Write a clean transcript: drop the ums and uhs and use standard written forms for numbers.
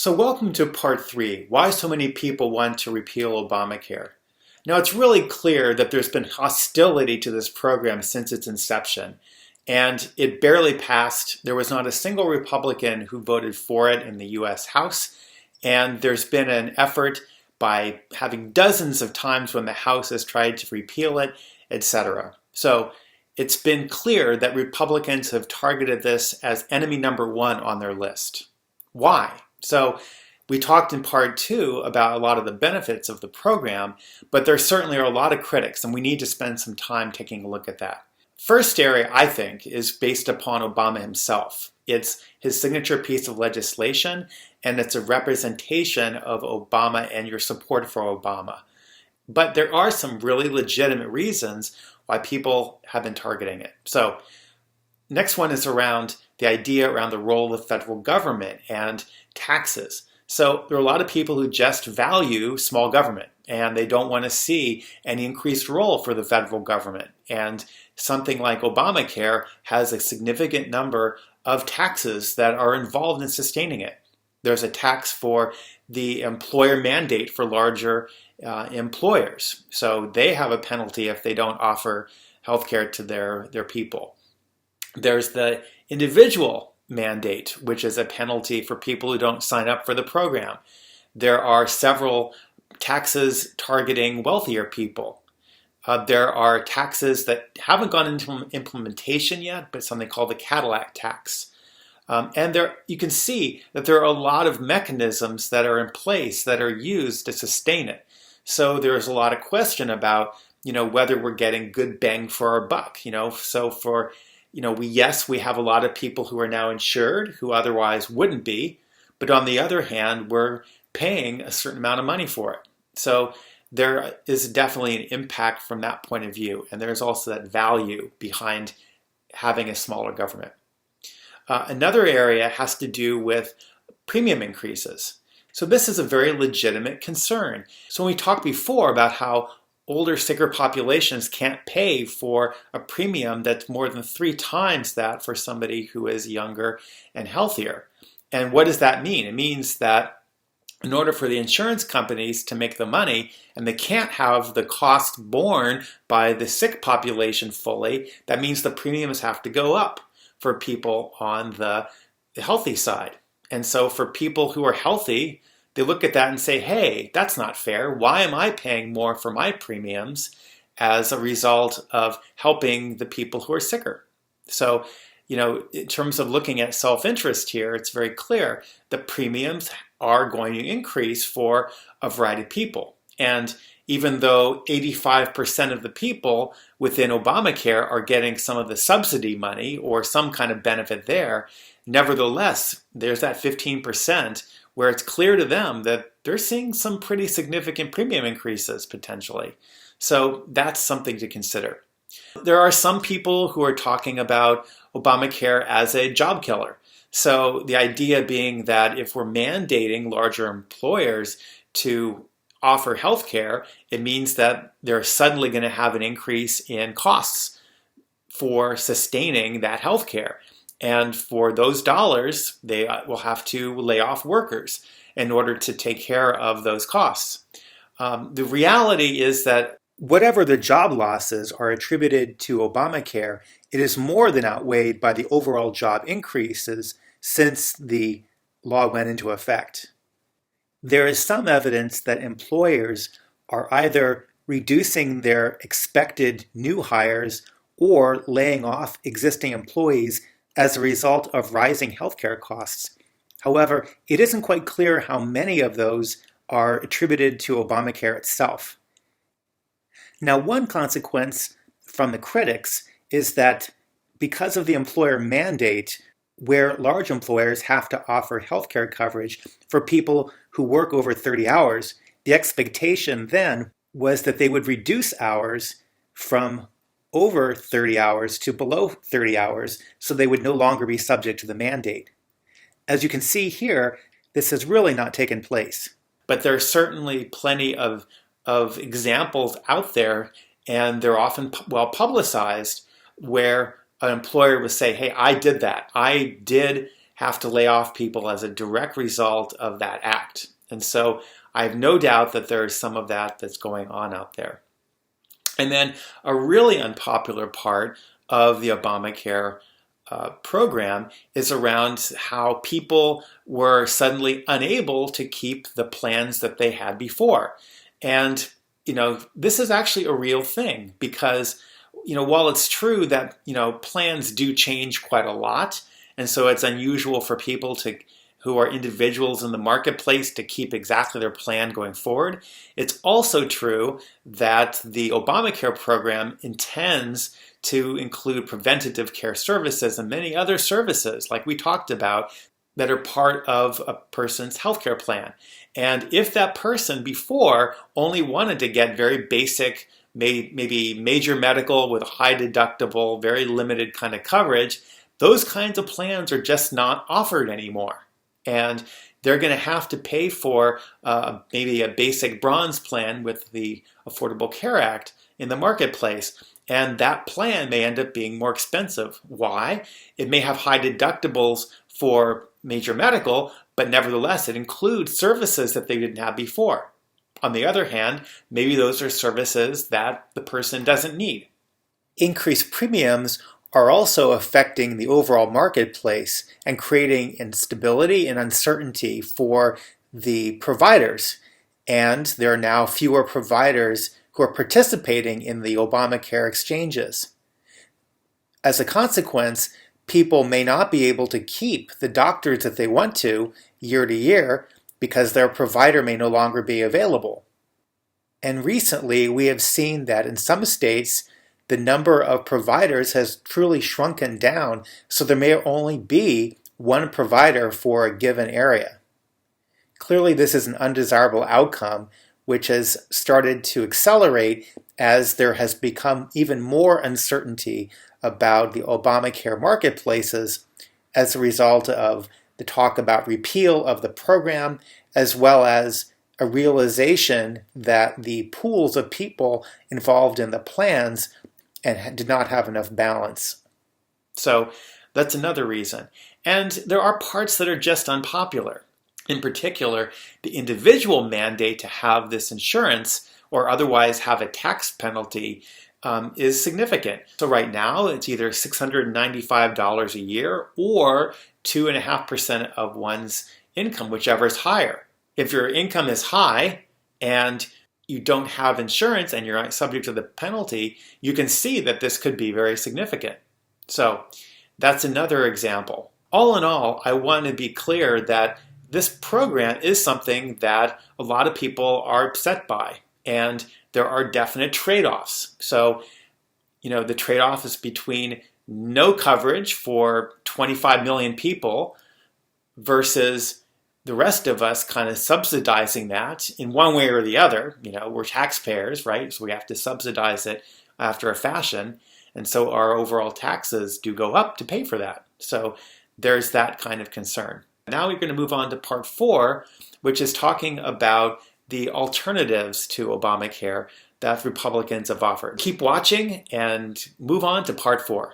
So welcome to part 3, why so many people want to repeal Obamacare. Now it's really clear that there's been hostility to this program since its inception, and it barely passed. There was not a single Republican who voted for it in the US House, and there's been an effort by having dozens of times when the House has tried to repeal it, etc. So it's been clear that Republicans have targeted this as enemy number 1 on their list. Why? So we talked in part 2 about a lot of the benefits of the program, but there certainly are a lot of critics, and we need to spend some time taking a look at that. First area, I think, is based upon Obama himself. It's his signature piece of legislation, and it's a representation of Obama and your support for Obama. But there are some really legitimate reasons why people have been targeting it. So next one is around the idea around the role of the federal government and taxes. So there are a lot of people who just value small government and they don't want to see any increased role for the federal government. And something like Obamacare has a significant number of taxes that are involved in sustaining it. There's a tax for the employer mandate for larger employers. So they have a penalty if they don't offer healthcare to their people. There's the individual mandate, which is a penalty for people who don't sign up for the program. There are several taxes targeting wealthier people. There are taxes that haven't gone into implementation yet, but something called the Cadillac tax. And you can see that there are a lot of mechanisms that are in place that are used to sustain it. So there's a lot of question about, whether we're getting good bang for our buck. So for we have a lot of people who are now insured who otherwise wouldn't be, but on the other hand, we're paying a certain amount of money for it. So there is definitely an impact from that point of view, and there's also that value behind having a smaller government. Another area has to do with premium increases. So this is a very legitimate concern. So when we talked before about how older, sicker populations can't pay for a premium that's more than 3 times that for somebody who is younger and healthier. And what does that mean? It means that in order for the insurance companies to make the money, and they can't have the cost borne by the sick population fully, that means the premiums have to go up for people on the healthy side. And so for people who are healthy, they look at that and say, hey, that's not fair. Why am I paying more for my premiums as a result of helping the people who are sicker? So, in terms of looking at self-interest here, it's very clear the premiums are going to increase for a variety of people. And even though 85% of the people within Obamacare are getting some of the subsidy money or some kind of benefit there, nevertheless, there's that 15% where it's clear to them that they're seeing some pretty significant premium increases potentially. So that's something to consider. There are some people who are talking about Obamacare as a job killer. So the idea being that if we're mandating larger employers to offer health care, it means that they're suddenly going to have an increase in costs for sustaining that health care. And for those dollars, they will have to lay off workers in order to take care of those costs. The reality is that whatever the job losses are attributed to Obamacare, it is more than outweighed by the overall job increases since the law went into effect. There is some evidence that employers are either reducing their expected new hires or laying off existing employees as a result of rising healthcare costs. However, it isn't quite clear how many of those are attributed to Obamacare itself. Now, one consequence from the critics is that because of the employer mandate, where large employers have to offer healthcare coverage for people who work over 30 hours, the expectation then was that they would reduce hours from over 30 hours to below 30 hours, so they would no longer be subject to the mandate. As you can see here, this has really not taken place. But there are certainly plenty of examples out there, and they're often well publicized, where an employer would say, hey, I did that. I did have to lay off people as a direct result of that act. And so I have no doubt that there is some of that that's going on out there. And then a really unpopular part of the Obamacare program is around how people were suddenly unable to keep the plans that they had before. And, this is actually a real thing because, while it's true that, plans do change quite a lot, and so it's unusual for people who are individuals in the marketplace to keep exactly their plan going forward. It's also true that the Obamacare program intends to include preventative care services and many other services, like we talked about, that are part of a person's healthcare plan. And if that person before only wanted to get very basic, maybe major medical with a high deductible, very limited kind of coverage, those kinds of plans are just not offered anymore. And they're going to have to pay for maybe a basic bronze plan with the Affordable Care Act in the marketplace. And that plan may end up being more expensive. Why? It may have high deductibles for major medical, but nevertheless, it includes services that they didn't have before. On the other hand, maybe those are services that the person doesn't need. Increased premiums are also affecting the overall marketplace and creating instability and uncertainty for the providers. And there are now fewer providers who are participating in the Obamacare exchanges. As a consequence, people may not be able to keep the doctors that they want to year because their provider may no longer be available. And recently, we have seen that in some states, the number of providers has truly shrunken down, so there may only be one provider for a given area. Clearly, this is an undesirable outcome, which has started to accelerate as there has become even more uncertainty about the Obamacare marketplaces as a result of the talk about repeal of the program, as well as a realization that the pools of people involved in the plans and did not have enough balance. So that's another reason. And there are parts that are just unpopular. In particular, the individual mandate to have this insurance or otherwise have a tax penalty is significant. So right now, it's either $695 a year or 2.5% of one's income, whichever is higher. If your income is high and you don't have insurance and you're subject to the penalty, you can see that this could be very significant. So that's another example. All in all, I want to be clear that this program is something that a lot of people are upset by, and there are definite trade-offs. So, the trade-off is between no coverage for 25 million people versus the rest of us kind of subsidizing that in one way or the other. We're taxpayers, right? So we have to subsidize it after a fashion. And so our overall taxes do go up to pay for that. So there's that kind of concern. Now we're going to move on to part 4, which is talking about the alternatives to Obamacare that Republicans have offered. Keep watching and move on to part 4.